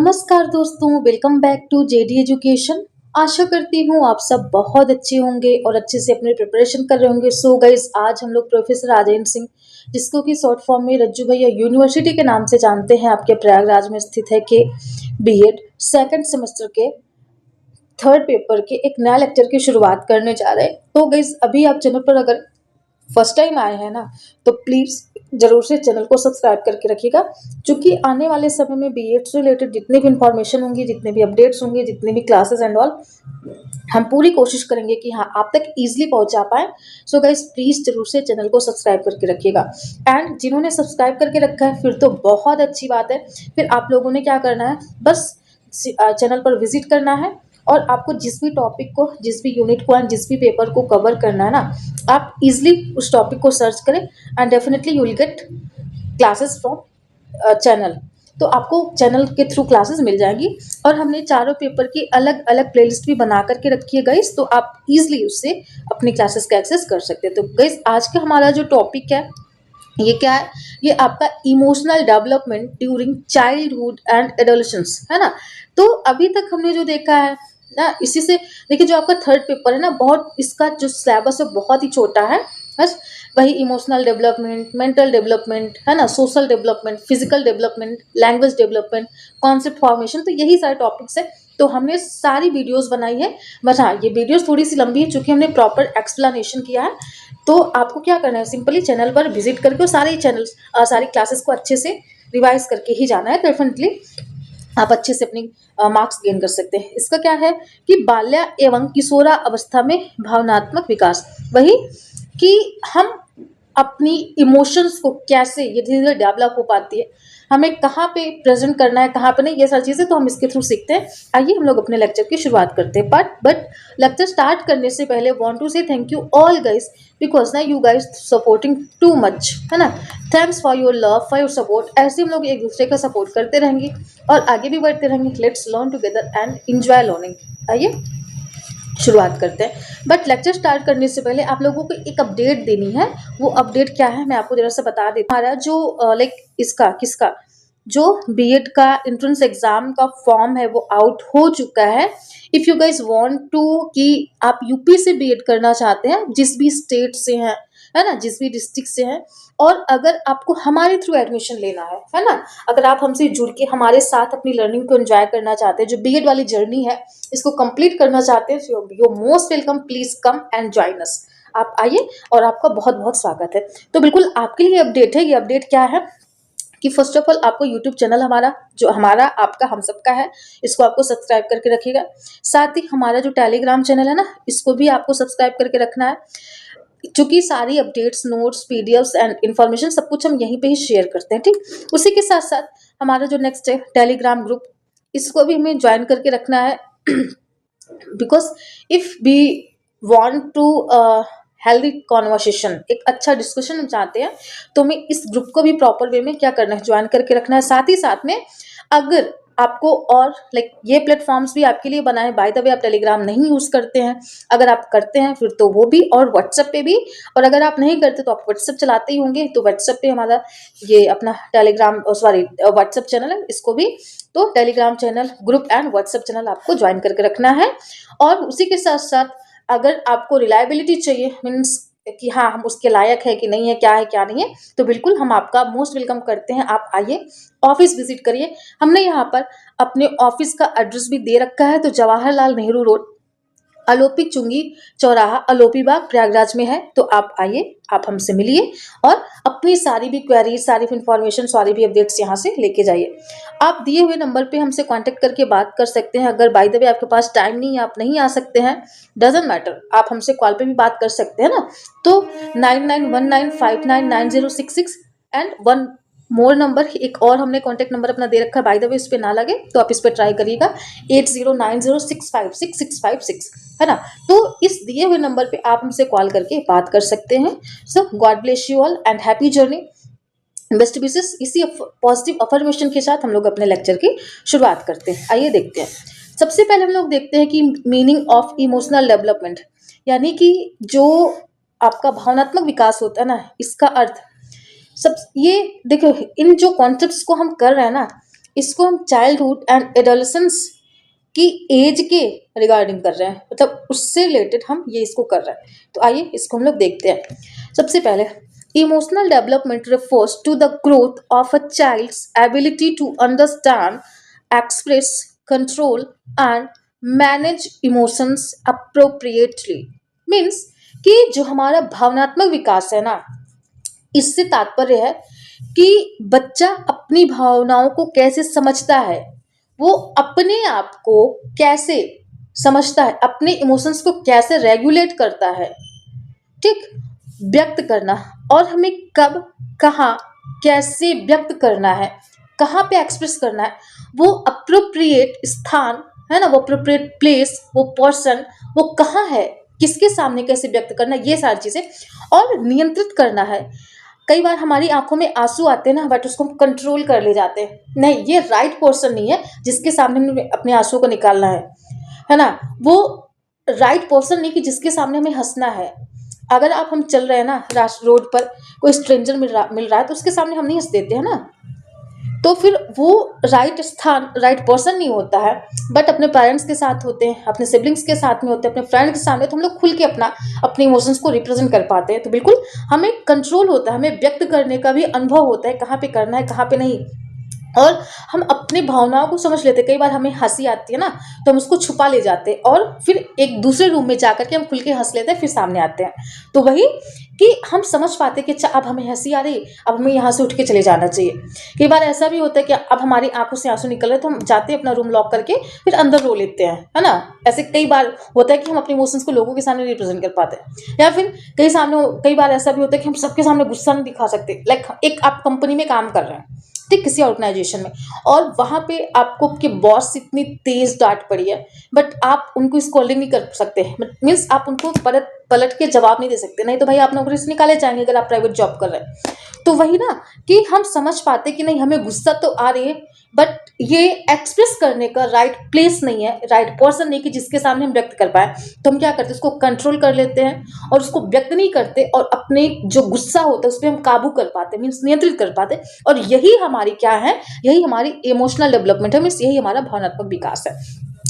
नमस्कार दोस्तों, welcome back to JD education. आशा करती हूँ आप सब बहुत अच्छे होंगे और अच्छे से अपने प्रिपरेशन कर रहे होंगे। सो गाइस, आज हम लोग प्रोफेसर राजेंद्र सिंह, जिसको कि शॉर्ट फॉर्म में रज्जू भैया यूनिवर्सिटी के नाम से जानते हैं, आपके प्रयागराज में स्थित है, के बीएड सेकंड सेमेस्टर के थर्ड पेपर के एक नया लेक्चर की शुरुआत करने जा रहे हैं। तो गाइस, अभी आप चैनल पर अगर फर्स्ट टाइम आए हैं ना, तो प्लीज़ ज़रूर से चैनल को सब्सक्राइब करके रखिएगा, क्योंकि आने वाले समय में बीएड से रिलेटेड जितनी भी इंफॉर्मेशन होंगी, जितने भी अपडेट्स होंगे, जितने भी क्लासेस एंड ऑल, हम पूरी कोशिश करेंगे कि हाँ, आप तक ईजिली पहुंचा पाएँ। सो गाइस, प्लीज़ ज़रूर से चैनल को सब्सक्राइब करके रखिएगा। एंड जिन्होंने सब्सक्राइब करके रखा है, फिर तो बहुत अच्छी बात है। फिर आप लोगों ने क्या करना है, बस चैनल पर विजिट करना है और आपको जिस भी टॉपिक को, जिस भी यूनिट को एंड जिस भी पेपर को कवर करना है ना, आप इजीली उस टॉपिक को सर्च करें and definitely you will get classes from channel. तो आपको चैनल के थ्रू क्लासेस मिल जाएंगी और हमने चारों पेपर की अलग अलग प्लेलिस्ट भी बना करके रखी है गाइस, तो आप इजीली उससे अपनी क्लासेस का एक्सेस कर सकते हैं। तो गाइस, आज का हमारा जो टॉपिक है, ये क्या है, ये आपका emotional development during childhood and adolescence है ना। तो अभी तक हमने जो देखा है ना, इसी से देखिए, जो आपका थर्ड पेपर है ना, बहुत इसका जो सिलेबस है बहुत ही छोटा है। बस वही इमोशनल डेवलपमेंट, मेंटल डेवलपमेंट है ना, social development, physical development, language development, concept formation, तो यही सारे टॉपिक्स है। तो हमने सारी वीडियोस बनाई है, बस हाँ, ये वीडियोस थोड़ी सी लंबी है क्योंकि हमने प्रॉपर एक्सप्लेनेशन किया है। तो आपको क्या करना है, सिंपली चैनल पर विजिट करके और सारे चैनल्स, सारी क्लासेस को अच्छे से रिवाइज करके ही जाना है। डेफिनेटली आप अच्छे से अपनी मार्क्स गेन कर सकते हैं। इसका क्या है कि बाल्या एवं किशोरा अवस्था में भावनात्मक विकास, वही कि हम अपनी इमोशंस को कैसे ये धीरे धीरे डेवलप हो पाती है, हमें कहाँ पे प्रेजेंट करना है, कहाँ पे नहीं, ये सारी चीज़ें तो हम इसके थ्रू सीखते हैं। आइए हम लोग अपने लेक्चर की शुरुआत करते हैं। बट लेक्चर स्टार्ट करने से पहले want to say thank you all guys, because ना you guys supporting too much है ना। Thanks for your love, for your support. ऐसे हम लोग एक दूसरे का सपोर्ट करते रहेंगे और आगे भी बढ़ते रहेंगे। Let's learn together and enjoy learning. आइए शुरुआत करते हैं। बट लेक्चर स्टार्ट करने से पहले आप लोगों को एक अपडेट देनी है। वो अपडेट क्या है, मैं आपको जरा सा बता देती हूँ। हमारा जो इसका किसका जो बीएड का एंट्रेंस एग्जाम का फॉर्म है, वो आउट हो चुका है। If you guys want to कि आप यूपी से बीएड करना चाहते हैं, जिस भी स्टेट से हैं, है ना, जिस भी डिस्ट्रिक्ट से हैं, और अगर आपको हमारे थ्रू एडमिशन लेना है ना, अगर आप हमसे जुड़ के हमारे साथ अपनी लर्निंग को एंजॉय करना चाहते हैं, जो बीएड वाली जर्नी है इसको कंप्लीट करना चाहते हैं, you most welcome, please come and join us. आप आइए और आपका बहुत बहुत स्वागत है। तो बिल्कुल आपके लिए अपडेट है। ये अपडेट क्या है कि फर्स्ट ऑफ ऑल आपको यूट्यूब चैनल हमारा, जो हमारा आपका हम सबका है, इसको आपको सब्सक्राइब करके रखिएगा। साथ ही हमारा जो टेलीग्राम चैनल है ना, इसको भी आपको सब्सक्राइब करके रखना है, क्योंकि सारी updates, notes, PDFs and information सब कुछ हम यहीं पे ही शेयर करते हैं। ठीक, उसी के साथ साथ हमारा जो नेक्स्ट है टेलीग्राम ग्रुप, इसको भी हमें ज्वाइन करके रखना है, because if we want to healthy conversation, एक अच्छा डिस्कशन हम चाहते हैं, तो हमें इस ग्रुप को भी प्रॉपर वे में क्या करना है, ज्वाइन करके रखना है। साथ ही साथ में अगर आपको और ये प्लेटफॉर्म्स भी आपके लिए बनाए, बाय द वे आप टेलीग्राम नहीं यूज करते हैं, अगर आप करते हैं फिर तो वो भी, और व्हाट्सएप पे भी, और अगर आप नहीं करते तो आप व्हाट्सएप चलाते ही होंगे, तो व्हाट्सएप पे हमारा ये अपना टेलीग्राम, सॉरी व्हाट्सएप चैनल है, इसको भी, तो Telegram channel, group and WhatsApp channel आपको ज्वाइन करके रखना है। और उसी के साथ साथ अगर आपको रिलायबिलिटी चाहिए, मीन्स कि हाँ, हम उसके लायक है कि नहीं है, क्या है क्या नहीं है, तो बिल्कुल हम आपका मोस्ट वेलकम करते हैं। आप आइए, ऑफिस विजिट करिए। हमने यहाँ पर अपने ऑफिस का एड्रेस भी दे रखा है, तो जवाहरलाल नेहरू रोड, अलोपी चुंगी चौराहा, अलोपी बाग, प्रयागराज में है। तो आप आइए, आप हमसे मिलिए और अपनी सारी भी क्वेरीज, सारी भी इंफॉर्मेशन, सारी भी अपडेट्स यहाँ से लेके जाइए। आप दिए हुए नंबर पे हमसे कांटेक्ट करके बात कर सकते हैं। अगर बाय द वे आपके पास टाइम नहीं है, आप नहीं आ सकते हैं, डजेंट मैटर, आप हमसे कॉल पे भी बात कर सकते हैं ना। तो 9919599066 एंड वन मोर नंबर, एक और हमने कॉन्टैक्ट नंबर अपना दे रखा है, बाय द वे इस पे ना लगे तो आप इस पे ट्राई करिएगा, 8090656656 है ना। तो इस दिए हुए नंबर पे आप हमसे कॉल करके बात कर सकते हैं। So God bless you all and happy journey, best wishes. इसी पॉजिटिव अफर्मेशन के साथ हम लोग अपने लेक्चर की शुरुआत करते हैं। आइए देखते हैं। सबसे पहले हम लोग देखते हैं कि मीनिंग ऑफ इमोशनल डेवलपमेंट, यानी कि जो आपका भावनात्मक विकास होता है ना, इसका अर्थ सब ये देखो, इन जो कॉन्सेप्ट्स को हम कर रहे हैं ना, इसको हम चाइल्डहुड एंड एडोलेसेंस की एज के रिगार्डिंग कर रहे हैं, मतलब उससे रिलेटेड हम ये इसको कर रहे हैं। तो आइए इसको हम लोग देखते हैं। सबसे पहले emotional development refers to the growth of a child's ability to understand, express, control and manage emotions appropriately। Means कि जो हमारा भावनात्मक विकास है ना, इससे तात्पर्य है कि बच्चा अपनी भावनाओं को कैसे समझता है, वो अपने आप को कैसे समझता है, अपने इमोशंस को कैसे रेगुलेट करता है, ठीक, व्यक्त करना, और हमें कब, कहाँ, कैसे व्यक्त करना है, कहाँ पे एक्सप्रेस करना है, वो अप्रोप्रिएट स्थान है ना, वो अप्रोप्रिएट प्लेस, वो पर्सन, वो कहाँ है, किसके सामने कैसे व्यक्त करना, ये सारी चीजें, और नियंत्रित करना है। कई बार हमारी आंखों में आंसू आते हैं ना, बट उसको हम कंट्रोल कर ले जाते हैं, नहीं ये राइट पर्सन नहीं है जिसके सामने हमें अपने आंसू को निकालना है ना, वो राइट पर्सन नहीं कि जिसके सामने हमें हंसना है। अगर हम चल रहे हैं ना रोड पर, कोई स्ट्रेंजर मिल रहा है तो उसके सामने हम नहीं हंस देते हैं ना, तो फिर वो राइट स्थान, राइट पर्सन नहीं होता है। बट अपने पेरेंट्स के साथ होते हैं, अपने सिबलिंग्स के साथ में होते हैं, अपने फ्रेंड के सामने, तो हम लोग खुल के अपने इमोशंस को रिप्रेजेंट कर पाते हैं। तो बिल्कुल हमें कंट्रोल होता है, हमें व्यक्त करने का भी अनुभव होता है, कहाँ पे करना है कहाँ पे नहीं, और हम अपनी भावनाओं को समझ लेते हैं। कई बार हमें हंसी आती है ना, तो हम उसको छुपा ले जाते हैं और फिर एक दूसरे रूम में जाकर के हम खुल के हंस लेते हैं, फिर सामने आते हैं। तो वही कि हम समझ पाते हैं कि अच्छा अब हमें हंसी आ रही, अब हमें यहाँ से उठ के चले जाना चाहिए। कई बार ऐसा भी होता है कि अब हमारी आंखों से आंसू निकल रहे, तो हम जाते हैं अपना रूम लॉक करके, फिर अंदर रो लेते हैं, है ना। ऐसे कई बार होता है कि हम अपने इमोशंस को लोगों के सामने रिप्रेजेंट कर पाते हैं, या फिर कई बार ऐसा भी होता है कि हम सबके सामने गुस्सा नहीं दिखा सकते। लाइक एक आप कंपनी में काम कर रहे हैं, ठीक, किसी ऑर्गेनाइजेशन में, और वहां पे आपको के बॉस इतनी तेज डांट पड़ी है, बट आप उनको स्कॉल्डिंग नहीं कर सकते, मीन्स आप उनको पलट के जवाब नहीं दे सकते, नहीं तो भाई आप नौकरी से निकाले जाएंगे अगर आप प्राइवेट जॉब कर रहे हैं। तो वही ना कि हम समझ पाते कि नहीं हमें गुस्सा तो आ रही है, बट ये एक्सप्रेस करने का राइट प्लेस नहीं है, राइट पर्सन नहीं कि जिसके सामने हम व्यक्त कर पाए। तो हम क्या करते हैं, उसको कंट्रोल कर लेते हैं और उसको व्यक्त नहीं करते, और अपने जो गुस्सा होता है उस पर हम काबू कर पाते, मीन्स नियंत्रित कर पाते। और यही हमारी क्या है, यही हमारी इमोशनल डेवलपमेंट है, मीन्स यही हमारा भावनात्मक विकास है।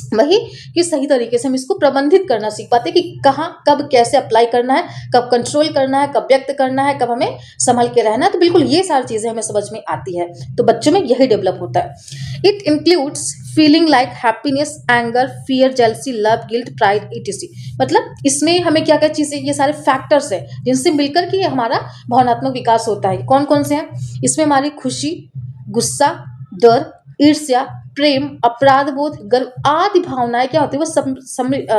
वही कि सही तरीके से हम इसको प्रबंधित करना सीख पाते कि कहाँ कब कैसे अप्लाई करना है, कब कंट्रोल करना है, कब व्यक्त करना है, कब हमें संभल के रहना है। तो बिल्कुल ये सारी चीजें हमें समझ में आती है, तो बच्चों में यही डेवलप होता है। It includes feeling like happiness, anger, fear, jealousy, love, guilt, pride, etc. मतलब इसमें हमें क्या क्या चीजें, ये सारे फैक्टर्स है जिनसे मिलकर के हमारा भावनात्मक विकास होता है। कौन कौन से हैं इसमें, हमारी खुशी, गुस्सा, डर, ईर्ष्या, प्रेम, अपराध बोध, गर्व आदि भावनाएं क्या होती है, वो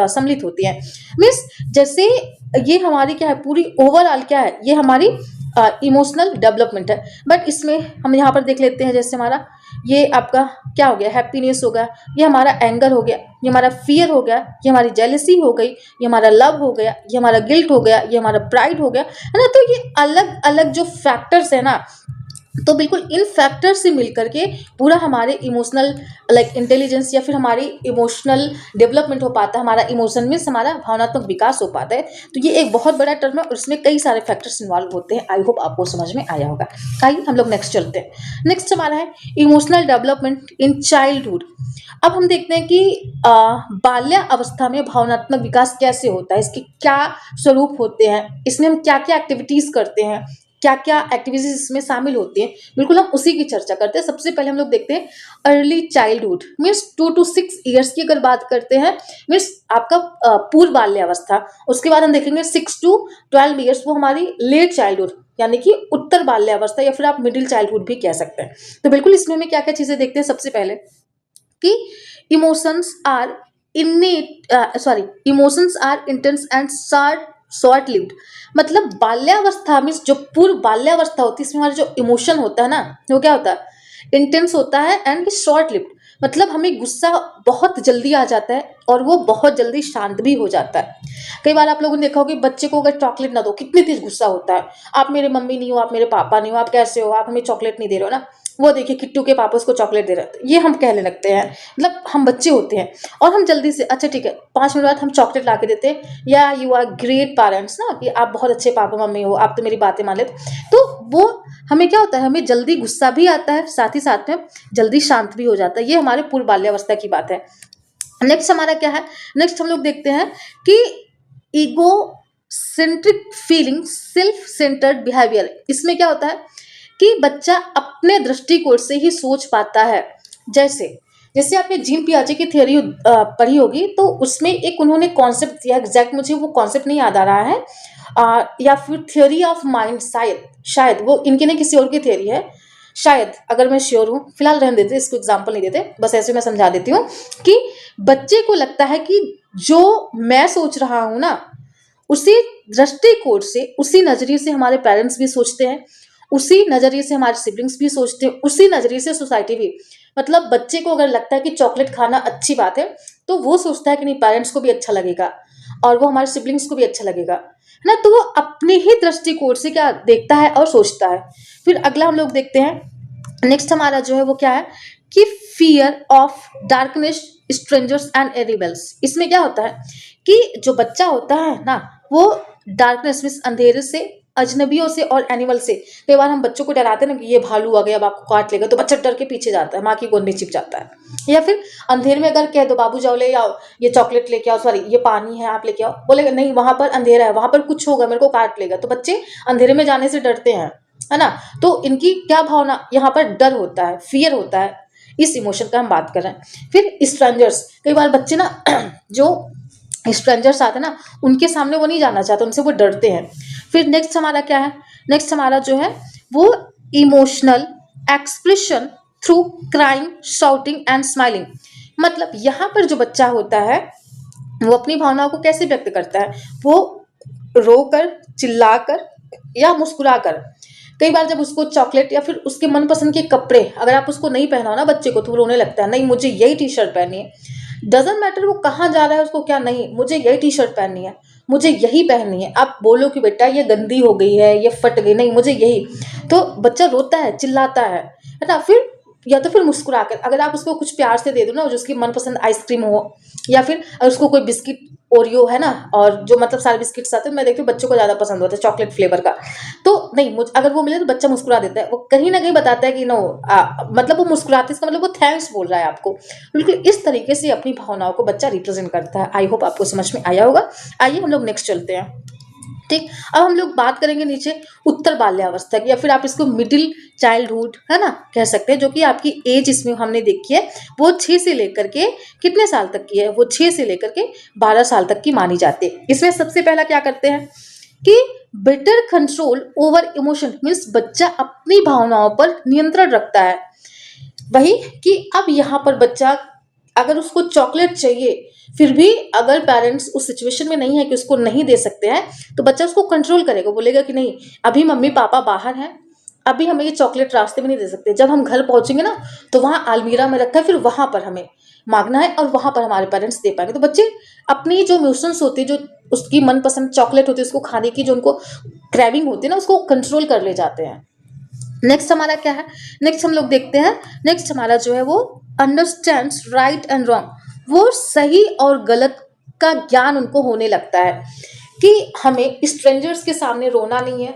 सम्मिलित होती हैं। मीन्स जैसे ये हमारी क्या है, पूरी ओवरऑल क्या है, ये हमारी इमोशनल डेवलपमेंट है। बट इसमें हम यहाँ पर देख लेते हैं, जैसे हमारा ये आपका क्या हो गया, हैप्पीनेस हो गया, ये हमारा एंगर हो गया, ये हमारा फियर हो गया, ये हमारी जेलसी हो गई, ये हमारा लव हो गया, ये हमारा गिल्ट हो गया, ये हमारा प्राइड हो गया, है ना। तो ये अलग अलग जो फैक्टर्स है ना, तो बिल्कुल इन फैक्टर से मिलकर के पूरा हमारे इमोशनल लाइक इंटेलिजेंस या फिर हमारी इमोशनल डेवलपमेंट हो पाता है, हमारा इमोशन में हमारा भावनात्मक विकास हो पाता है। तो ये एक बहुत बड़ा टर्म है और इसमें कई सारे फैक्टर्स इन्वॉल्व होते हैं। आई होप आपको समझ में आया होगा। आइए हम लोग नेक्स्ट चलते हैं। नेक्स्ट हमारा है इमोशनल डेवलपमेंट इन चाइल्डहुड। अब हम देखते हैं कि बाल्य अवस्था में भावनात्मक विकास कैसे होता है, इसके क्या स्वरूप होते हैं, इसमें हम क्या क्या एक्टिविटीज करते हैं, क्या क्या एक्टिविटीज इसमें शामिल होती हैं, बिल्कुल हम उसी की चर्चा करते हैं। सबसे पहले हम लोग देखते हैं early childhood, means 2 to 6 years की अगर बात करते हैं, मीन्स आपका पूर्व बाल्यावस्था। उसके बाद हम देखेंगे 6 to 12 ईयर्स, वो हमारी लेट चाइल्डहुड यानी कि उत्तर बाल्यावस्था, या फिर आप मिडिल चाइल्डहुड भी कह सकते हैं। तो बिल्कुल इसमें हमें क्या क्या चीजें देखते हैं, सबसे पहले कि emotions are emotions are intense and short lived. मतलब बाल्यावस्था में जो पूर्व बाल्यावस्था होती है, इसमें हमारा जो इमोशन होता है ना, वो क्या होता है, इंटेंस होता है एंड शॉर्ट लिव्ड। मतलब हमें गुस्सा बहुत जल्दी आ जाता है और वो बहुत जल्दी शांत भी हो जाता है। कई बार आप लोगों ने देखा होगा कि बच्चे को अगर चॉकलेट ना दो, कितनी तेज गुस्सा होता है, आप मेरे मम्मी नहीं हो, आप मेरे पापा नहीं हो, आप कैसे हो, आप हमें चॉकलेट नहीं दे रहे हो ना, वो देखिए किट्टू के पापा उसको चॉकलेट दे रहे हैं, ये हम कहने लगते हैं। मतलब हम बच्चे होते हैं और हम जल्दी से अच्छा ठीक है 5 मिनट बाद हम चॉकलेट ला के देते हैं, या यू आर ग्रेट पेरेंट्स ना, कि आप बहुत अच्छे पापा मम्मी हो, आप तो मेरी बातें मान लेते। तो वो हमें क्या होता है, हमें जल्दी गुस्सा भी आता है, साथ ही साथ में जल्दी शांत भी हो जाता है। ये हमारे पूर्व बाल्यावस्था की बात है। नेक्स्ट हमारा क्या है, नेक्स्ट हम लोग देखते हैं कि ego centric feeling, self centred behaviour. इसमें क्या होता है कि बच्चा अपने दृष्टिकोण से ही सोच पाता है। जैसे जैसे आपने जीन पियाजे की थ्योरी पढ़ी होगी, तो उसमें एक उन्होंने कॉन्सेप्ट दिया, एग्जैक्ट मुझे वो कॉन्सेप्ट नहीं याद आ रहा है, या फिर थ्योरी ऑफ माइंड, शायद शायद वो इनके नहीं किसी और की थ्योरी है शायद, अगर मैं श्योर हूँ, फिलहाल रहने देते, इसको एग्जाम्पल नहीं देते, बस ऐसे मैं समझा देती हूँ कि बच्चे को लगता है कि जो मैं सोच रहा हूँ ना, उसी दृष्टिकोण से, उसी नजरिए से हमारे पेरेंट्स भी सोचते हैं, उसी नजरिए से हमारे सिबलिंग्स भी सोचते हैं, उसी नजरिए से सोसाइटी भी। मतलब बच्चे को अगर लगता है कि चॉकलेट खाना अच्छी बात है, तो वो सोचता है कि नहीं, पेरेंट्स को भी अच्छा लगेगा और वो हमारे सिबलिंग्स को भी अच्छा लगेगा, है ना। तो वो अपने ही दृष्टिकोण से क्या देखता है और सोचता है। फिर अगला हम लोग देखते हैं, नेक्स्ट हमारा जो है वो क्या है कि fear of darkness, strangers and animals. इसमें क्या होता है कि जो बच्चा होता है ना, वो डार्कनेस मीन्स अंधेरे से, अजनबियों से और एनिमल से। कई बार हम बच्चों को डराते हैं ना कि ये भालू आ गया, अब आपको काट लेगा, तो बच्चा डर के पीछे जाता है, माँ की गोद में छिप जाता है। या फिर अंधेरे में अगर कह दो बाबू जाओ ले आओ, ये चॉकलेट लेके आओ, सॉरी ये पानी है आप लेके आओ, बोलेगा नहीं वहां पर अंधेरा है, वहां पर कुछ होगा, मेरे को काट लेगा। तो बच्चे अंधेरे में जाने से डरते हैं, है ना। तो इनकी क्या भावना यहाँ पर, डर होता है, फियर होता है, इस इमोशन का हम बात कर रहे हैं। फिर स्ट्रेंजर्स, कई बार बच्चे ना जो स्ट्रेंजर्स आते हैं ना, उनके सामने वो नहीं जाना चाहते, उनसे वो डरते हैं। फिर नेक्स्ट हमारा क्या है, नेक्स्ट हमारा जो है वो emotional expression through crying, shouting and smiling. मतलब यहाँ पर जो बच्चा होता है वो अपनी भावनाओं को कैसे व्यक्त करता है, वो रोकर, चिल्लाकर या मुस्कुराकर। कई बार जब उसको चॉकलेट या फिर उसके मनपसंद के कपड़े अगर आप उसको नहीं पहनाओ ना बच्चे को, तो वो रोने लगता है, नहीं मुझे यही टी शर्ट पहननी है। डजेंट मैटर वो कहाँ जा रहा है उसको क्या, नहीं मुझे यही टी शर्ट पहननी है, मुझे यही पहननी है। आप बोलो कि बेटा ये गंदी हो गई है, ये फट गई, नहीं मुझे यही। तो बच्चा रोता है, चिल्लाता है ना। फिर या तो फिर मुस्कुराकर, अगर आप उसको कुछ प्यार से दे दो ना, जो उसकी मनपसंद आइसक्रीम हो, या फिर अगर उसको कोई बिस्किट, ओरियो है ना, और जो मतलब सारे बिस्किट्स आते हैं, मैं देखती हूँ बच्चों को ज़्यादा पसंद होता है चॉकलेट फ्लेवर का। तो नहीं, मुझे अगर वो मिले तो बच्चा मुस्कुरा देता है, वो कहीं ना कहीं बताता है कि नो, मतलब वो मुस्कुराते, इसका मतलब वो थैंक्स बोल रहा है आपको। बिल्कुल इस तरीके से अपनी भावनाओं को बच्चा रिप्रेजेंट करता है। आई होप आपको समझ में आया होगा। आइए हम लोग नेक्स्ट चलते हैं। ठीक, अब हम लोग बात करेंगे नीचे उत्तर बाल्यावस्था की, या फिर आप इसको मिडिल चाइल्डहुड है ना कह सकते हैं, जो कि आपकी एज इसमें हमने देखी है वो 6 से लेकर के कितने साल तक की है, वो 6 से लेकर के 12 साल तक की मानी जाती है। इसमें सबसे पहला क्या करते हैं कि better control over emotion, means बच्चा अपनी भावनाओं पर नियंत्रण रखता है। वही कि अब यहाँ पर बच्चा अगर उसको चॉकलेट चाहिए, फिर भी अगर पेरेंट्स उस सिचुएशन में नहीं है कि उसको नहीं दे सकते हैं, तो बच्चा उसको कंट्रोल करेगा, बोलेगा कि नहीं अभी मम्मी पापा बाहर हैं, अभी हमें ये चॉकलेट रास्ते में नहीं दे सकते, जब हम घर पहुंचेंगे ना तो वहाँ अलमीरा में रखा है, फिर वहां पर हमें मांगना है और वहां पर हमारे पेरेंट्स दे पाएंगे। तो बच्चे अपनी जो इमोशंस होते हैं, जो उसकी मनपसंद चॉकलेट होती है उसको खाने की जो उनको क्रेविंग होती है ना, उसको कंट्रोल कर ले जाते हैं। नेक्स्ट हमारा क्या है, नेक्स्ट हम लोग देखते हैं, नेक्स्ट हमारा जो है वो अंडरस्टैंड्स राइट एंड रॉन्ग, वो सही और गलत का ज्ञान उनको होने लगता है कि हमें स्ट्रेंजर्स के सामने रोना नहीं है,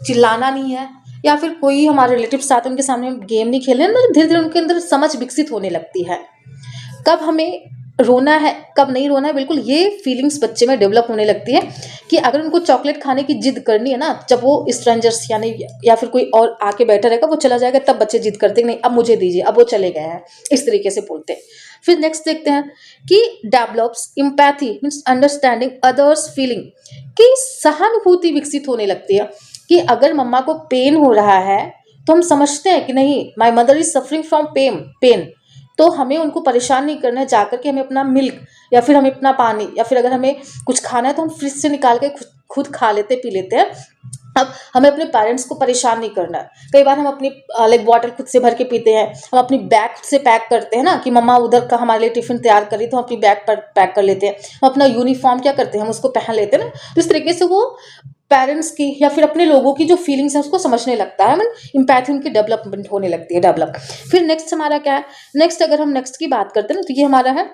चिल्लाना नहीं है, या फिर कोई हमारे रिलेटिव्स आते हैं उनके सामने गेम नहीं खेलना है। मतलब धीरे धीरे उनके अंदर समझ विकसित होने लगती है कब हमें रोना है कब नहीं रोना है, बिल्कुल ये फीलिंग्स बच्चे में डेवलप होने लगती है कि अगर उनको चॉकलेट खाने की जिद करनी है ना, जब वो स्ट्रेंजर्स यानी या फिर कोई और आके बैठा रहेगा, वो चला जाएगा, तब बच्चे जिद करते हैं नहीं अब मुझे दीजिए, अब वो चले गए हैं, इस तरीके से बोलते हैं। फिर नेक्स्ट देखते हैं कि develops empathy means understanding others feeling, कि सहानुभूति विकसित होने लगती है कि अगर मम्मा को पेन हो रहा है तो हम समझते हैं कि नहीं my mother is suffering from pain, तो हमें उनको परेशान नहीं करना है, जाकर के हमें अपना मिल्क या फिर हमें अपना पानी या फिर अगर हमें कुछ खाना है तो हम फ्रिज से निकाल के खुद खा लेते पी लेते हैं। अब हमें अपने पेरेंट्स को परेशान नहीं करना है। कई बार हम अपनी लाइक वाटर खुद से भर के पीते हैं, हम अपनी बैग खुद से पैक करते हैं ना कि मम्मा उधर का हमारे लिए टिफिन तैयार कर रही तो हम अपनी बैग पर पैक कर लेते हैं। हम अपना यूनिफॉर्म क्या करते हैं, हम उसको पहन लेते हैं ना। तो इस तरीके से वो पेरेंट्स की या फिर अपने लोगों की जो फीलिंग्स है उसको समझने लगता है, मतलब इम्पैथी उनकी डेवलपमेंट होने लगती है डेवलप। फिर नेक्स्ट हमारा क्या है, नेक्स्ट अगर हम नेक्स्ट की बात करते हैं ना तो ये हमारा है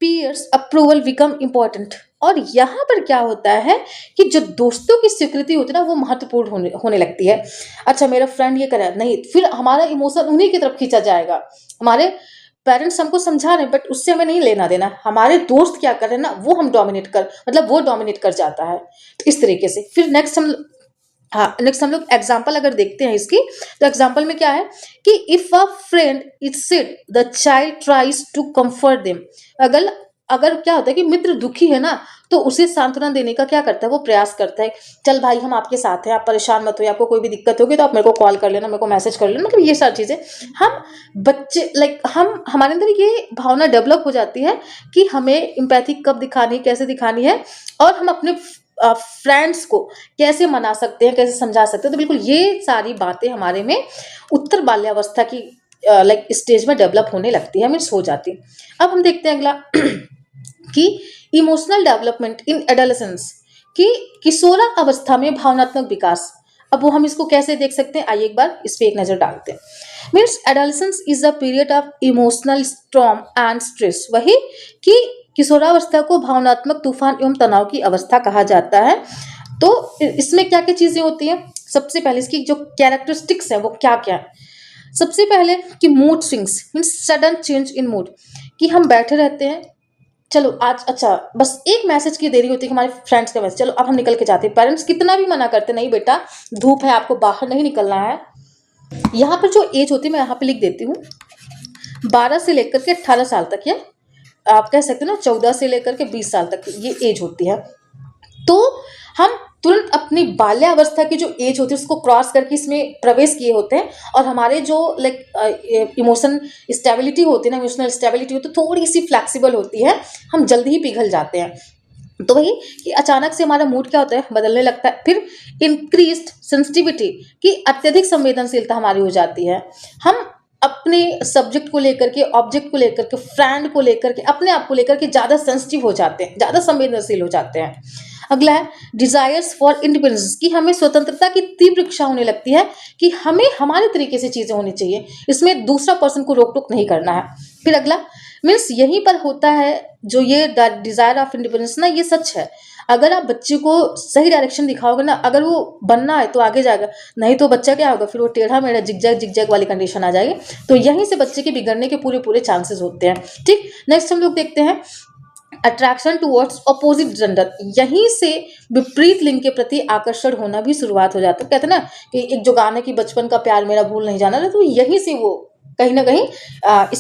पीयर्स अप्रूवल बिकम इम्पॉर्टेंट, और यहाँ पर क्या होता है कि जो दोस्तों की स्वीकृति होती है ना वो महत्वपूर्ण होने लगती है। अच्छा मेरा फ्रेंड ये करे नहीं, फिर हमारा इमोशन उन्हीं की तरफ खींचा जाएगा। हमारे पेरेंट्स हमको समझा रहे हैं बट उससे हमें नहीं लेना देना, हमारे दोस्त क्या कर रहे हैं ना वो हम डोमिनेट कर, मतलब वो डोमिनेट कर जाता है इस तरीके से। फिर नेक्स्ट हम लोग एग्जाम्पल अगर देखते हैं इसकी, तो एग्जाम्पल में क्या है कि if a friend is sad the child tries to comfort them. अगर अगर क्या होता है कि मित्र दुखी है ना तो उसे सांत्वना देने का क्या करता है, वो प्रयास करता है, चल भाई हम आपके साथ हैं, आप परेशान मत हो, आपको कोई भी दिक्कत होगी तो आप मेरे को कॉल कर लेना, मेरे को मैसेज कर लेना, मतलब ये सारी चीजें हम बच्चे हम हमारे अंदर ये भावना डेवलप हो जाती है कि हमें एम्पैथी कब दिखानी है, कैसे दिखानी है, और हम अपने फ्रेंड्स को कैसे मना सकते हैं, कैसे समझा सकते हैं। तो बिल्कुल ये सारी बातें हमारे में उत्तर बाल्यावस्था की स्टेज में डेवलप होने लगती है, मीन्स हो जाती है। अब हम देखते हैं अगला कि इमोशनल डेवलपमेंट इन एडोलेसेंस, कि किशोरा अवस्था में भावनात्मक विकास। अब वो हम इसको कैसे देख सकते हैं, आइए एक बार इस पे एक नजर डालते हैं। Means adolescence is a period of emotional storm and stress. वही कि किशोरावस्था को भावनात्मक तूफान एवं तनाव की अवस्था कहा जाता है। तो इसमें क्या क्या चीजें होती हैं, सबसे पहले इसकी जो कैरेक्टरिस्टिक्स है वो क्या क्या है। सबसे पहले कि mood swings means sudden change in mood, कि हम बैठे रहते हैं, चलो आज अच्छा बस एक मैसेज की देरी होती है कि हमारे फ्रेंड्स का मैसेज, चलो अब हम निकल के जाते हैं, पेरेंट्स कितना भी मना करते नहीं बेटा धूप है आपको बाहर नहीं निकलना है। यहाँ पर जो एज होती है मैं यहाँ पे लिख देती हूँ, 12 से लेकर के 18 साल तक, या आप कह सकते हो ना 14 से लेकर के 20 साल तक ये एज होती है। तो हम तुरंत अपनी बाल्यावस्था की जो एज होती है उसको क्रॉस करके इसमें प्रवेश किए होते हैं, और हमारे जो इमोशन स्टेबिलिटी होती है ना, इमोशनल स्टेबिलिटी होती है थोड़ी सी फ्लेक्सिबल होती है, हम जल्दी ही पिघल जाते हैं। तो वही कि अचानक से हमारा मूड क्या होता है, बदलने लगता है। फिर इंक्रीज्ड सेंसिटिविटी, कि अत्यधिक संवेदनशीलता हमारी हो जाती है, हम अपने सब्जेक्ट को लेकर के, ऑब्जेक्ट को लेकर के, फ्रेंड को लेकर के, अपने आप को लेकर के ज़्यादा सेंसिटिव हो जाते हैं, ज़्यादा संवेदनशील हो जाते हैं। अगला है डिजायर्स फॉर इंडिपेंडेंस, कि हमें स्वतंत्रता की तीव्र इच्छा होने लगती है कि हमें हमारे तरीके से चीज़ें होनी चाहिए, इसमें दूसरा पर्सन को रोक टोक नहीं करना है। फिर अगला मीन्स यहीं पर होता है जो ये डिजायर ऑफ इंडिपेंडेंस ना, ये सच है। अगर आप बच्चे को सही डायरेक्शन दिखाओगे ना, अगर वो बनना है तो आगे जाएगा, नहीं तो बच्चा क्या होगा, फिर वो टेढ़ा मेढ़ा जिगजैग वाली कंडीशन आ जाएगी। तो यहीं से बच्चे के बिगड़ने के पूरे पूरे चांसेस होते हैं। ठीक, नेक्स्ट हम लोग देखते हैं अट्रैक्शन टुवर्ड्स अपोजिट जेंडर, यहीं से विपरीत लिंग के प्रति आकर्षण होना भी शुरुआत हो जाता है। कहते हैं ना कि एक जो गाने की बचपन का प्यार मेरा भूल नहीं जाना, तो यहीं से वो कहीं ना कहीं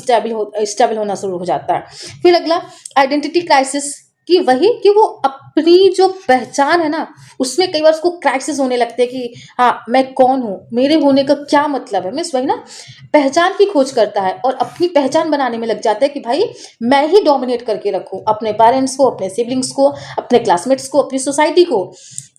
स्टेबल होना शुरू हो जाता है। फिर अगला आइडेंटिटी क्राइसिस, कि वही कि वो अपनी जो पहचान है ना उसमें कई बार उसको क्राइसिस होने लगते हैं कि हाँ मैं कौन हूँ, मेरे होने का क्या मतलब है, मीन्स वही ना पहचान की खोज करता है और अपनी पहचान बनाने में लग जाता है कि भाई मैं ही डोमिनेट करके रखूँ अपने पेरेंट्स को, अपने सिबलिंग्स को, अपने क्लासमेट्स को, अपनी सोसाइटी को।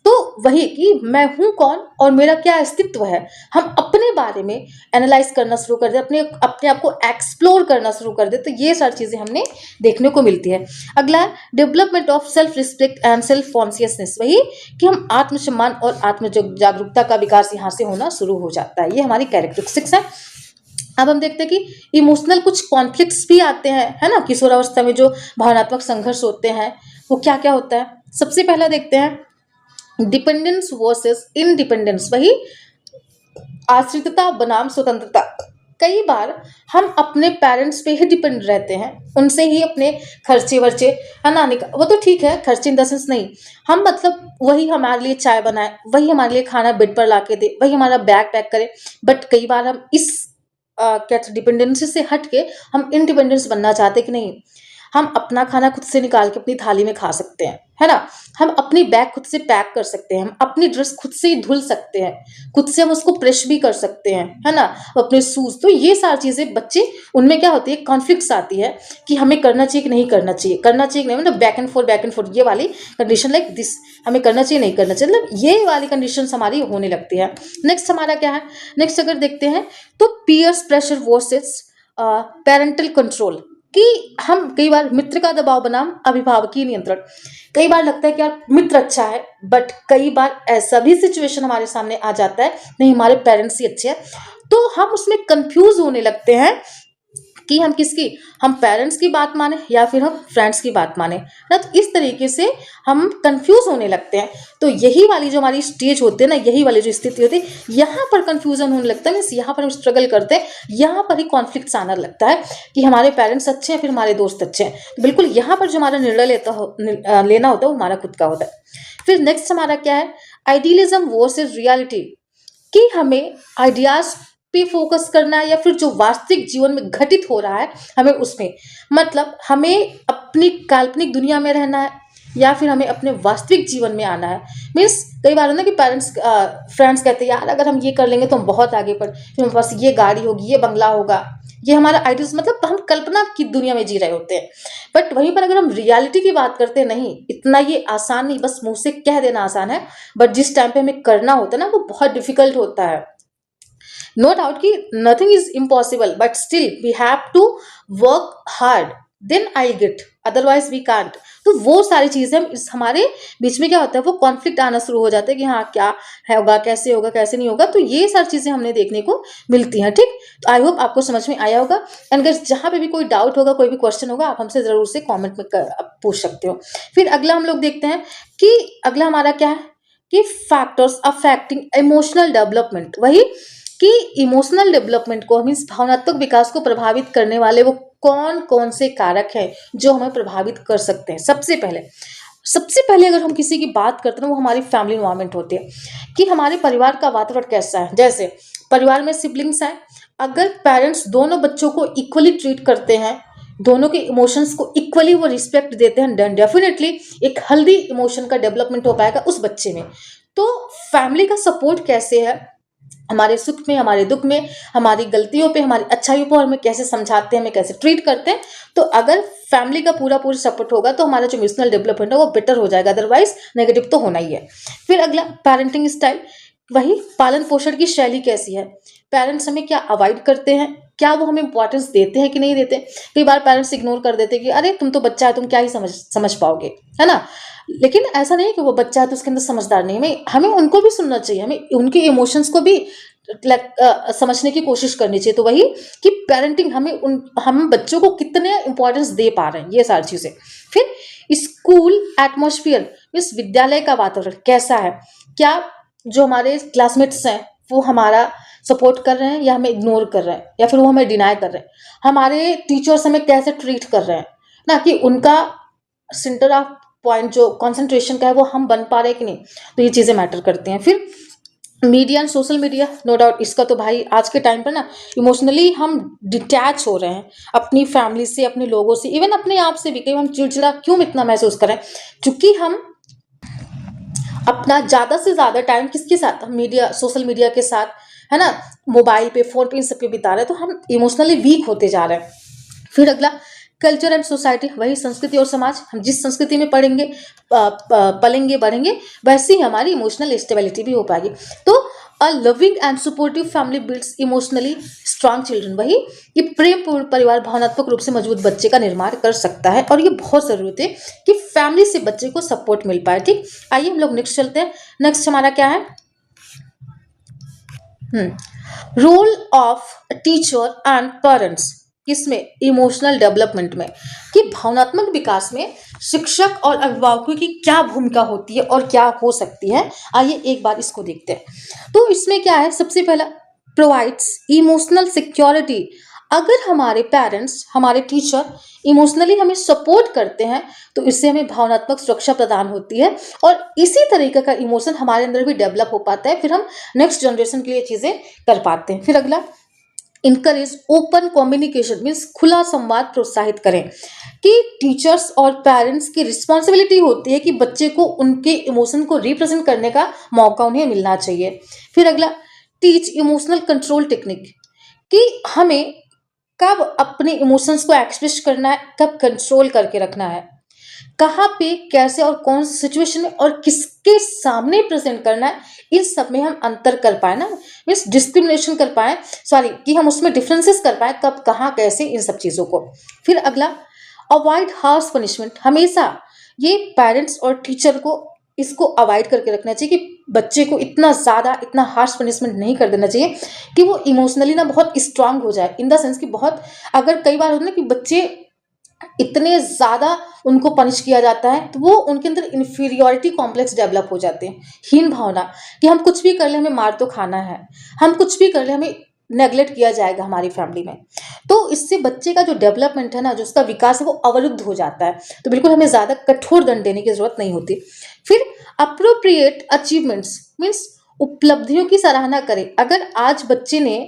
तो वही कि मैं हूँ कौन और मेरा क्या अस्तित्व है, हम अपने बारे में एनालाइज करना शुरू कर दे, अपने अपने आप को एक्सप्लोर करना शुरू कर दे, तो ये सारी चीज़ें हमने देखने को मिलती है। अगला है development of self respect and self consciousness, वही कि हम आत्मसम्मान और आत्म जागरूकता का विकास यहाँ से होना शुरू हो जाता है। ये हमारी कैरेक्टरिस्टिक्स है। अब हम देखते हैं कि इमोशनल कुछ कॉन्फ्लिक्ट्स भी आते हैं, है ना, किशोरावस्था में जो भावनात्मक संघर्ष होते हैं वो क्या क्या होता है। सबसे पहला देखते हैं डिपेंडेंस वर्सेस इंडिपेंडेंस, वही आश्रितता बनाम स्वतंत्रता। कई बार हम अपने पेरेंट्स पे ही डिपेंड रहते हैं, उनसे ही अपने खर्चे वर्चे है ना वो तो ठीक है, खर्चे इन द सेंस नहीं, हम मतलब वही हमारे लिए चाय बनाए, वही हमारे लिए खाना बेड पर ला के दे, वही हमारा बैग पैक करे। बट कई बार हम इस क्या डिपेंडेंसी से हट के हम इंडिपेंडेंस बनना चाहते कि नहीं, हम अपना खाना खुद से निकाल के अपनी थाली में खा सकते हैं, है ना, हम अपनी बैग खुद से पैक कर सकते हैं, हम अपनी ड्रेस खुद से ही धुल सकते हैं, खुद से हम उसको प्रेस भी कर सकते हैं, है ना, अपने शूज। तो ये सारी चीजें बच्चे उनमें क्या होती है, कॉन्फ्लिक्ट्स आती है कि हमें करना चाहिए कि नहीं करना चाहिए, करना चाहिए कि नहीं, मतलब बैक एंड फोर्थ ये वाली कंडीशन, लाइक दिस, हमें करना चाहिए नहीं करना चाहिए, मतलब ये वाली कंडीशन हमारी होने लगती है। नेक्स्ट हमारा क्या है, नेक्स्ट अगर देखते हैं तो peers pressure versus parental control, कि हम कई बार मित्र का दबाव बनाम अभिभावकीय नियंत्रण। कई बार लगता है कि यार मित्र अच्छा है, बट कई बार ऐसा भी सिचुएशन हमारे सामने आ जाता है नहीं हमारे पेरेंट्स ही अच्छे हैं, तो हम उसमें कंफ्यूज होने लगते हैं कि हम किसकी, हम पेरेंट्स की बात माने या फिर हम फ्रेंड्स की बात माने ना। तो इस तरीके से हम कंफ्यूज होने लगते हैं। तो यही वाली जो हमारी स्टेज होती है ना, यही वाली जो स्थिति होती है, यहाँ पर कंफ्यूजन होने लगता है, मीन्स यहाँ पर हम स्ट्रगल करते हैं, यहाँ पर ही कॉन्फ्लिक्ट्स आने लगता है कि हमारे पेरेंट्स अच्छे हैं फिर हमारे दोस्त अच्छे हैं। तो बिल्कुल यहाँ पर जो हमारा निर्णय लेना होता है वो हमारा खुद का होता है। फिर नेक्स्ट हमारा क्या है, आइडियलिज्म वर्सेस रियलिटी, कि हमें आइडियाज पे फोकस करना है या फिर जो वास्तविक जीवन में घटित हो रहा है हमें उसमें, मतलब हमें अपनी काल्पनिक दुनिया में रहना है या फिर हमें अपने वास्तविक जीवन में आना है। मीन्स कई बार होता है कि पेरेंट्स फ्रेंड्स कहते हैं यार अगर हम ये कर लेंगे तो हम बहुत आगे फिर हमारे पास ये गाड़ी होगी, ये बंगला होगा, ये हमारा आइडियाज, मतलब हम कल्पना की दुनिया में जी रहे होते हैं। बट वहीं पर अगर हम रियलिटी की बात करते हैं, नहीं इतना ये आसान नहीं, बस मुंह से कह देना आसान है, बट जिस टाइम पे हमें करना होता है ना वो बहुत डिफिकल्ट होता है। नो डाउट कि nothing is impossible, but still we have to work hard, then I get, otherwise we can't. तो वो सारी चीजें हमारे बीच में क्या होता है, वो कॉन्फ्लिक्ट आना शुरू हो जाता है कि हाँ क्या होगा, कैसे होगा, कैसे नहीं होगा। तो ये सारी चीजें हमने देखने को मिलती हैं। ठीक, तो आई होप आपको समझ में आया होगा। एंड अगर जहाँ पे भी कोई डाउट होगा, कोई भी क्वेश्चन होगा, आप हमसे जरूर से कॉमेंट में पूछ सकते हो। फिर अगला हम लोग देखते हैं कि अगला हमारा क्या है कि फैक्टर्स अफेक्टिंग इमोशनल डेवलपमेंट, वही कि इमोशनल डेवलपमेंट को, मीन्स भावनात्मक विकास को प्रभावित करने वाले वो कौन कौन से कारक हैं जो हमें प्रभावित कर सकते हैं। सबसे पहले अगर हम किसी की बात करते हैं वो हमारी फैमिली इन्वायरमेंट होती है, कि हमारे परिवार का वातावरण कैसा है। जैसे परिवार में सिबलिंग्स हैं, अगर पेरेंट्स दोनों बच्चों को इक्वली ट्रीट करते हैं, दोनों के इमोशंस को इक्वली वो रिस्पेक्ट देते हैं, देन डेफिनेटली एक हेल्दी इमोशन का डेवलपमेंट हो पाएगा उस बच्चे में। तो फैमिली का सपोर्ट कैसे है, हमारे सुख में, हमारे दुख में, हमारी गलतियों पे, हमारी अच्छाइयों पर हमें कैसे समझाते हैं, हमें कैसे ट्रीट करते हैं। तो अगर फैमिली का पूरा सपोर्ट होगा तो हमारा जो इमोशनल डेवलपमेंट है वो बेटर हो जाएगा, अदरवाइज नेगेटिव तो होना ही है। फिर अगला पेरेंटिंग स्टाइल, वही पालन पोषण की शैली कैसी है, पेरेंट्स हमें क्या अवॉइड करते हैं, क्या वो हमें इंपॉर्टेंस देते हैं कि नहीं देते। कई बार पेरेंट्स इग्नोर कर देते हैं कि अरे तुम तो बच्चा है, तुम क्या ही समझ पाओगे, है ना। लेकिन ऐसा नहीं है कि वो बच्चा है तो उसके अंदर समझदार नहीं है, हमें उनको भी सुनना चाहिए, हमें उनके इमोशंस को भी समझने की कोशिश करनी चाहिए। तो वही कि पेरेंटिंग हम बच्चों को कितने इंपॉर्टेंस दे पा रहे हैं, ये सारी चीजें। फिर स्कूल एटमॉस्फेयर, मीन्स विद्यालय का वातावरण कैसा है, क्या जो हमारे क्लासमेट्स हैं वो हमारा सपोर्ट कर रहे हैं या हमें इग्नोर कर रहे हैं या फिर वो हमें डिनाई कर रहे हैं, हमारे टीचर्स हमें कैसे ट्रीट कर रहे हैं ना, कि उनका सेंटर ऑफ पॉइंट जो कंसंट्रेशन का है वो हम बन पा रहे हैं कि नहीं। तो ये चीजें मैटर करती हैं। फिर media and social media, no doubt इसका तो भाई आज के टाइम पर ना इमोशनली हम डिटैच हो रहे हैं अपनी फैमिली से, अपने लोगों से, इवन अपने आप से भी। कई हम चिड़चिड़ा क्यों इतना महसूस करें, क्योंकि हम अपना ज्यादा से ज्यादा टाइम किसके साथ, मीडिया, सोशल मीडिया के साथ, है ना, मोबाइल पे, फोन पे, इन सब पे बिता रहे हैं। तो हम इमोशनली वीक होते जा रहे हैं। फिर अगला कल्चर एंड सोसाइटी, वही संस्कृति और समाज, हम जिस संस्कृति में पढ़ेंगे, पलेंगे, बढ़ेंगे, वैसी ही हमारी इमोशनल स्टेबिलिटी भी हो पाएगी। तो a loving and supportive family builds emotionally strong children, वही ये प्रेमपूर्ण परिवार भावनात्मक रूप से मजबूत बच्चे का निर्माण कर सकता है। और ये बहुत जरूरत है कि फैमिली से बच्चे को सपोर्ट मिल पाए। ठीक, आइए हम लोग नेक्स्ट चलते हैं। नेक्स्ट हमारा क्या है, role of teacher and parents, किसमें, इमोशनल डेवलपमेंट में, कि भावनात्मक विकास में शिक्षक और अभिभावकों की क्या भूमिका होती है और क्या हो सकती है। आइए एक बार इसको देखते हैं। तो इसमें क्या है, सबसे पहला प्रोवाइड्स इमोशनल सिक्योरिटी, अगर हमारे पेरेंट्स, हमारे टीचर इमोशनली हमें सपोर्ट करते हैं तो इससे हमें भावनात्मक सुरक्षा प्रदान होती है और इसी तरीके का इमोशन हमारे अंदर भी डेवलप हो पाता है, फिर हम नेक्स्ट जनरेशन के लिए चीजें कर पाते हैं। फिर अगला इनकरेज ओपन कम्युनिकेशन, मीन्स खुला संवाद प्रोत्साहित करें, कि टीचर्स और पेरेंट्स की रिस्पॉन्सिबिलिटी होती है कि बच्चे को उनके इमोशन को रिप्रेजेंट करने का मौका उन्हें मिलना चाहिए। फिर अगला टीच इमोशनल कंट्रोल टेक्निक, कि हमें कब अपने इमोशंस को एक्सप्रेस करना है, कब कंट्रोल करके रखना है, कहाँ पे, कैसे और कौन सी सिचुएशन में और किसके सामने प्रेजेंट करना है, इन सब में हम अंतर कर पाए ना, मीन्स डिस्क्रिमिनेशन कर पाए, सॉरी, कि हम उसमें डिफरेंसेस कर पाए, कब, कहाँ, कैसे, इन सब चीजों को। फिर अगला अवॉइड हार्श पनिशमेंट, हमेशा ये पेरेंट्स और टीचर को इसको अवॉइड करके रखना चाहिए कि बच्चे को इतना ज़्यादा, इतना हार्श पनिशमेंट नहीं कर देना चाहिए कि वो इमोशनली ना बहुत स्ट्रांग हो जाए, इन द सेंस कि बहुत, अगर कई बार होता है ना कि बच्चे इतने ज़्यादा उनको पनिश किया जाता है तो वो उनके अंदर इन्फीरियॉरिटी कॉम्प्लेक्स डेवलप हो जाते हैं, हीन भावना, कि हम कुछ भी कर ले हमें मार तो खाना है, हम कुछ भी कर ले हमें नेगलेक्ट किया जाएगा हमारी फैमिली में। तो इससे बच्चे का जो डेवलपमेंट है ना, जो उसका विकास है वो अवरुद्ध हो जाता है। तो बिल्कुल हमें ज़्यादा कठोर दंड देने की ज़रूरत नहीं होती। फिर अप्रोप्रिएट अचीवमेंट्स मीन्स उपलब्धियों की सराहना करें। अगर आज बच्चे ने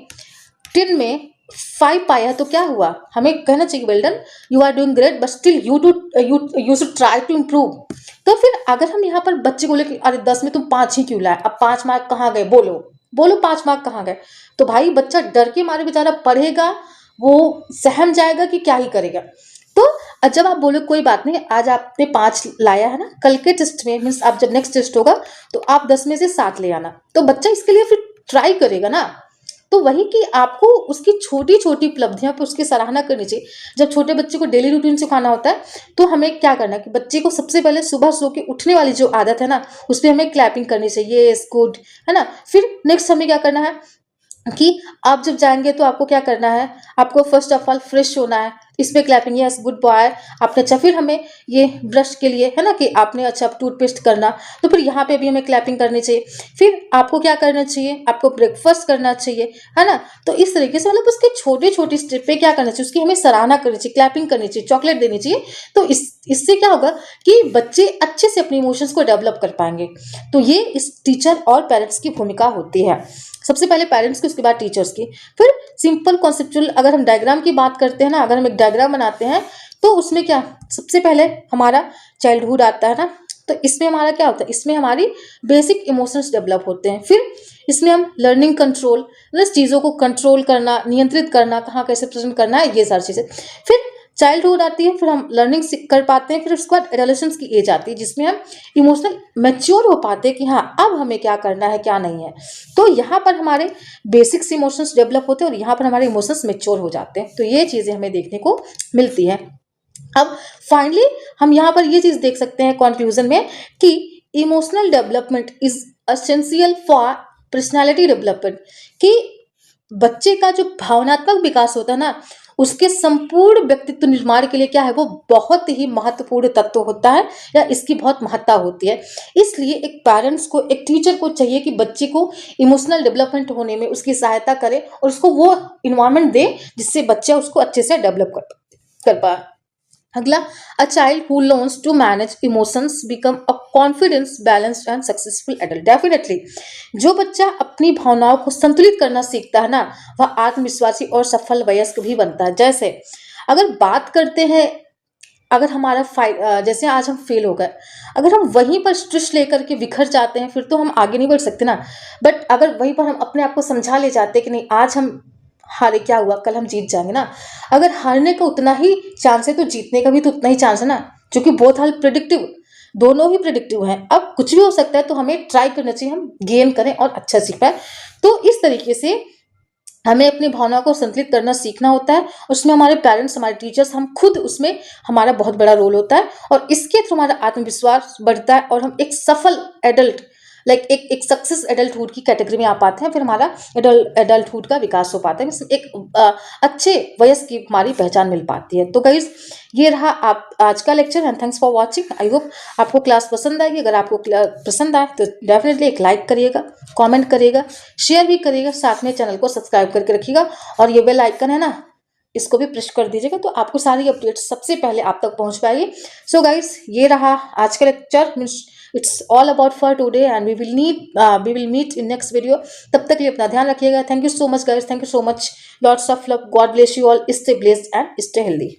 10 में 5 पाया है तो क्या हुआ, हमें कहना चाहिए well done, you are doing great, but still you should try to improve. तो फिर अगर हम यहाँ पर बच्चे को लेकर अरे 10 में तुम 5 ही क्यों लाए, अब 5 मार्क कहाँ गए, बोलो बोलो 5 मार्क कहाँ गए, तो भाई बच्चा डर के मारे बेचारा पढ़ेगा, वो सहम जाएगा कि क्या ही करेगा। तो जब आप बोलो कोई बात नहीं, आज आपने 5 लाया है ना, कल के टेस्ट में मीन्स आप जब नेक्स्ट टेस्ट होगा तो आप 10 में से 7 ले आना, तो बच्चा इसके लिए फिर ट्राई करेगा ना। तो वही कि आपको उसकी छोटी छोटी उपलब्धियां पर उसकी सराहना करनी चाहिए। जब छोटे बच्चे को डेली रूटीन सिखाना होता है तो हमें क्या करना है कि बच्चे को सबसे पहले सुबह सो के उठने वाली जो आदत है ना, उस पर हमें क्लैपिंग करनी चाहिए, यस गुड, है ना। फिर नेक्स्ट हमें क्या करना है कि आप जब जाएंगे तो आपको क्या करना है, आपको फर्स्ट ऑफ ऑल फ्रेश होना है, इस पे क्लैपिंग, यस गुड बॉय आपने। अच्छा फिर हमें ये ब्रश के लिए है ना कि आपने अच्छा टूथपेस्ट करना, तो फिर यहाँ पे भी हमें क्लैपिंग करनी चाहिए। फिर आपको क्या करना चाहिए, आपको ब्रेकफास्ट करना चाहिए, है ना। तो इस तरीके से मतलब उसके छोटे छोटे स्टेप पे क्या करना चाहिए, उसकी हमें सराहना करनी चाहिए, क्लैपिंग करनी चाहिए, चॉकलेट देनी चाहिए। तो इससे क्या होगा कि बच्चे अच्छे से अपने इमोशंस को डेवलप कर पाएंगे। तो ये इस टीचर और पेरेंट्स की भूमिका होती है, सबसे पहले पेरेंट्स की, उसके बाद टीचर्स की। फिर सिंपल कॉन्सेप्चुअल, अगर हम डायग्राम की बात करते हैं ना, अगर हम एक डायग्राम बनाते हैं तो उसमें क्या, सबसे पहले हमारा चाइल्डहुड आता है ना, तो इसमें हमारा क्या होता है, इसमें हमारी बेसिक इमोशंस डेवलप होते हैं। फिर इसमें हम लर्निंग कंट्रोल, मतलब चीज़ों को कंट्रोल करना, नियंत्रित करना, कहाँ कैसे प्रेजेंट करना है, ये सारी चीज़ें। फिर चाइल्डहुड आती है, फिर हम लर्निंग कर पाते हैं। फिर उसके बाद एडोलेसेंस की एज आती है जिसमें हम इमोशनल मैच्योर हो पाते हैं कि हाँ अब हमें क्या करना है क्या नहीं है। तो यहाँ पर हमारे बेसिक्स इमोशंस डेवलप होते हैं और यहाँ पर हमारे इमोशंस मैच्योर हो जाते हैं। तो ये चीज़ें हमें देखने को मिलती हैं। अब फाइनली हम यहाँ पर ये चीज़ देख सकते हैं कंक्लूजन में कि emotional development is essential for personality development, कि बच्चे का जो भावनात्मक विकास होता है ना, उसके संपूर्ण व्यक्तित्व निर्माण के लिए क्या है, वो बहुत ही महत्वपूर्ण तत्व होता है या इसकी बहुत महत्ता होती है। इसलिए एक पेरेंट्स को, एक टीचर को चाहिए कि बच्चे को इमोशनल डेवलपमेंट होने में उसकी सहायता करे और उसको वो इन्वायरमेंट दे जिससे बच्चा उसको अच्छे से डेवलप कर पाए। अगला, a child who learns to manage emotions become a confidence balanced and successful adult. Definitely जो बच्चा अपनी भावनाओं को संतुलित करना सीखता है ना, वह आत्मविश्वासी और सफल वयस्क भी बनता है। जैसे अगर बात करते हैं, अगर हमारा जैसे आज हम फेल हो गए, अगर हम वहीं पर स्ट्रेस लेकर के बिखर जाते हैं फिर तो हम आगे नहीं बढ़ सकते ना। बट अगर वहीं पर हम अपने आप को समझा ले जाते हैं कि नहीं आज हम हारे, क्या हुआ, कल हम जीत जाएंगे ना। अगर हारने का उतना ही चांस है तो जीतने का भी तो उतना ही चांस है ना, क्योंकि बोथ आर प्रिडिक्टिव, दोनों ही प्रिडिक्टिव हैं। अब कुछ भी हो सकता है तो हमें ट्राई करना चाहिए, हम गेन करें और अच्छा सीख पाए। तो इस तरीके से हमें अपनी भावनाओं को संतुलित करना सीखना होता है। उसमें हमारे पेरेंट्स, हमारे टीचर्स, हम खुद, उसमें हमारा बहुत बड़ा रोल होता है और इसके थ्रू हमारा आत्मविश्वास बढ़ता है और हम एक सफल एडल्ट, लाइक एक सक्सेस एडल्टहुड की कैटेगरी में आ पाते हैं। फिर हमारा एडल्टहुड का विकास हो पाता है, एक अच्छे वयस्क की हमारी पहचान मिल पाती है। तो गाइस ये रहा आप आज का lecture and thanks for watching. I hope आपको क्लास पसंद आएगी। अगर आपको पसंद आए तो डेफिनेटली एक लाइक करिएगा, कमेंट करिएगा, शेयर भी करिएगा, साथ में चैनल को सब्सक्राइब करके रखिएगा और ये बेल आइकन है ना, इसको भी प्रेस कर दीजिएगा तो आपको सारी अपडेट्स सबसे पहले आप तक पहुंच पाएगी। सो गाइस ये रहा आज का lecture, means it's all about for today and we will meet in next video. तब तक के लिए अपना ध्यान रखिएगा। Thank you so much guys, thank you so much, lots of love, God bless you all, stay blessed and stay healthy.